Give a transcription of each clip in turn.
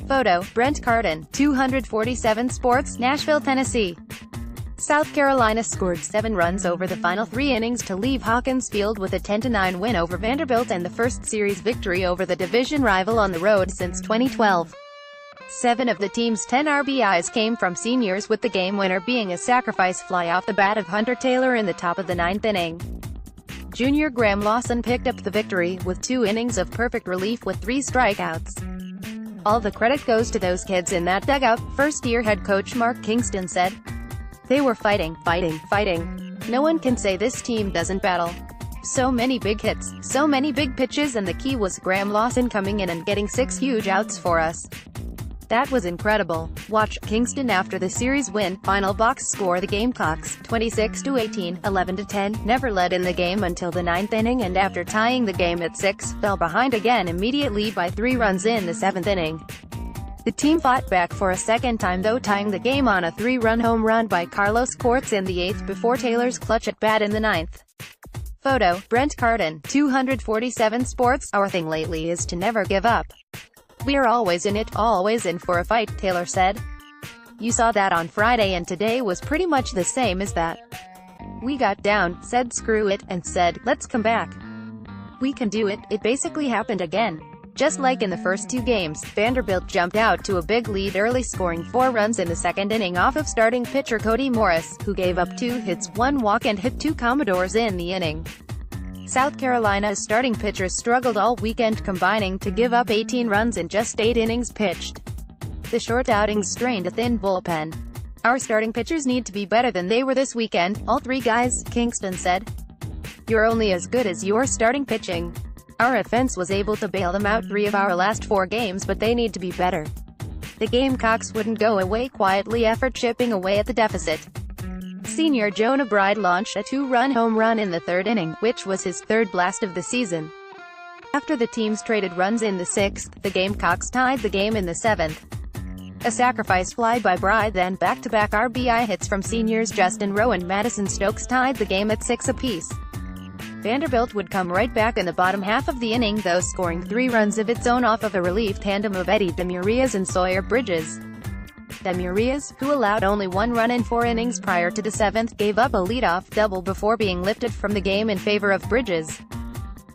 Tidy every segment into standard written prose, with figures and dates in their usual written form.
Photo, Brent Carden, 247 Sports, Nashville, Tennessee. South Carolina scored 7 runs over the final 3 innings to leave Hawkins Field with a 10-9 win over Vanderbilt and the first series victory over the division rival on the road since 2012. 7 of the team's 10 RBIs came from seniors, with the game winner being a sacrifice fly off the bat of Hunter Taylor in the top of the 9th inning. Junior Graham Lawson picked up the victory, with 2 innings of perfect relief with 3 strikeouts. "All the credit goes to those kids in that dugout," first-year head coach Mark Kingston said. "They were fighting. No one can say this team doesn't battle. So many big hits, so many big pitches, and the key was Graham Lawson coming in and getting 6 huge outs for us. That was incredible." Watch Kingston after the series win. Final box score: the Gamecocks, 26-18, 11-10, never led in the game until the 9th inning, and after tying the game at 6, fell behind again immediately by 3 runs in the 7th inning. The team fought back for a second time, though, tying the game on a 3-run home run by Carlos Cortes in the 8th before Taylor's clutch at bat in the 9th. Photo, Brent Carden, 247 Sports. "Our thing lately is to never give up. We're always in it, always in for a fight," Taylor said. "You saw that on Friday, and today was pretty much the same as that. We got down, said screw it, and said, let's come back. We can do it." It basically happened again. Just like in the first 2 games, Vanderbilt jumped out to a big lead early, scoring 4 runs in the 2nd inning off of starting pitcher Cody Morris, who gave up 2 hits, 1 walk, and hit 2 Commodores in the inning. South Carolina's starting pitchers struggled all weekend, combining to give up 18 runs in just 8 innings pitched. The short outings strained a thin bullpen. "Our starting pitchers need to be better than they were this weekend, all 3 guys," Kingston said. "You're only as good as your starting pitching. Our offense was able to bail them out 3 of our last 4 games, but they need to be better." The Gamecocks wouldn't go away quietly after chipping away at the deficit. Senior Jonah Bride launched a 2-run home run in the 3rd inning, which was his 3rd blast of the season. After the teams traded runs in the 6th, the Gamecocks tied the game in the 7th. A sacrifice fly by Bride, then back-to-back RBI hits from seniors Justin Rowe and Madison Stokes tied the game at 6 apiece. Vanderbilt would come right back in the bottom half of the inning, though, scoring 3 runs of its own off of a relief tandem of Eddie Demurias and Sawyer Bridges. Demurias, who allowed only 1 run in 4 innings prior to the 7th, gave up a leadoff double before being lifted from the game in favor of Bridges.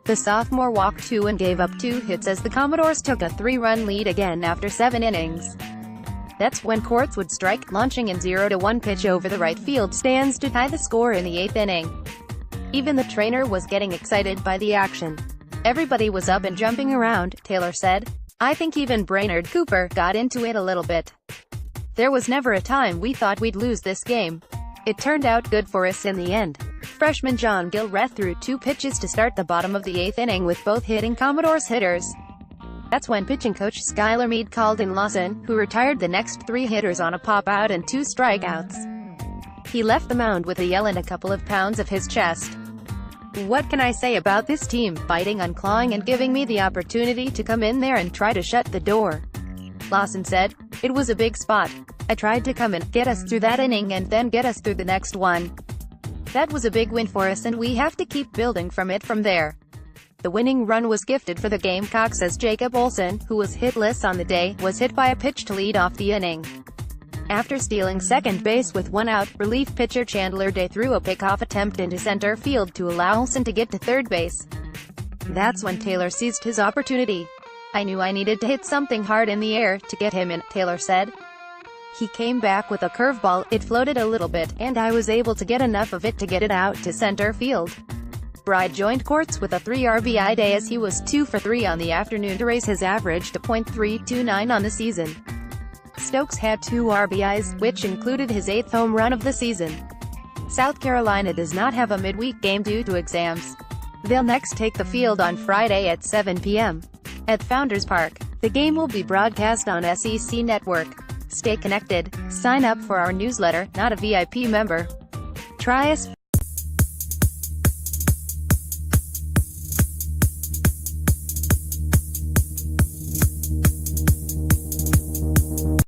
The sophomore walked 2 and gave up 2 hits as the Commodores took a 3-run lead again after 7 innings. That's when Cortes would strike, launching in 0-1 pitch over the right field stands to tie the score in the 8th inning. Even the trainer was getting excited by the action. "Everybody was up and jumping around," Taylor said. "I think even Brainerd Cooper got into it a little bit. There was never a time we thought we'd lose this game. It turned out good for us in the end." Freshman John Gilreath threw 2 pitches to start the bottom of the 8th inning, with both hitting Commodores hitters. That's when pitching coach Skylar Meade called in Lawson, who retired the next 3 hitters on a pop-out and 2 strikeouts. He left the mound with a yell and a couple of pounds of his chest. "What can I say about this team? Fighting and clawing and giving me the opportunity to come in there and try to shut the door," Lawson said. "It was a big spot. I tried to come and get us through that inning and then get us through the next one. That was a big win for us, and we have to keep building from it from there." The winning run was gifted for the Gamecocks as Jacob Olson, who was hitless on the day, was hit by a pitch to lead off the inning. After stealing second base with 1 out, relief pitcher Chandler Day threw a pickoff attempt into center field to allow Olson to get to third base. That's when Taylor seized his opportunity. "I knew I needed to hit something hard in the air to get him in," Taylor said. "He came back with a curveball, it floated a little bit, and I was able to get enough of it to get it out to center field." Bride joined Cortes with a 3 RBI day as he was 2 for 3 on the afternoon to raise his average to .329 on the season. Stokes had 2 RBIs, which included his 8th home run of the season. South Carolina does not have a midweek game due to exams. They'll next take the field on Friday at 7 p.m. at Founders Park. The game will be broadcast on SEC Network. Stay connected. Sign up for our newsletter, not a VIP member. Try us.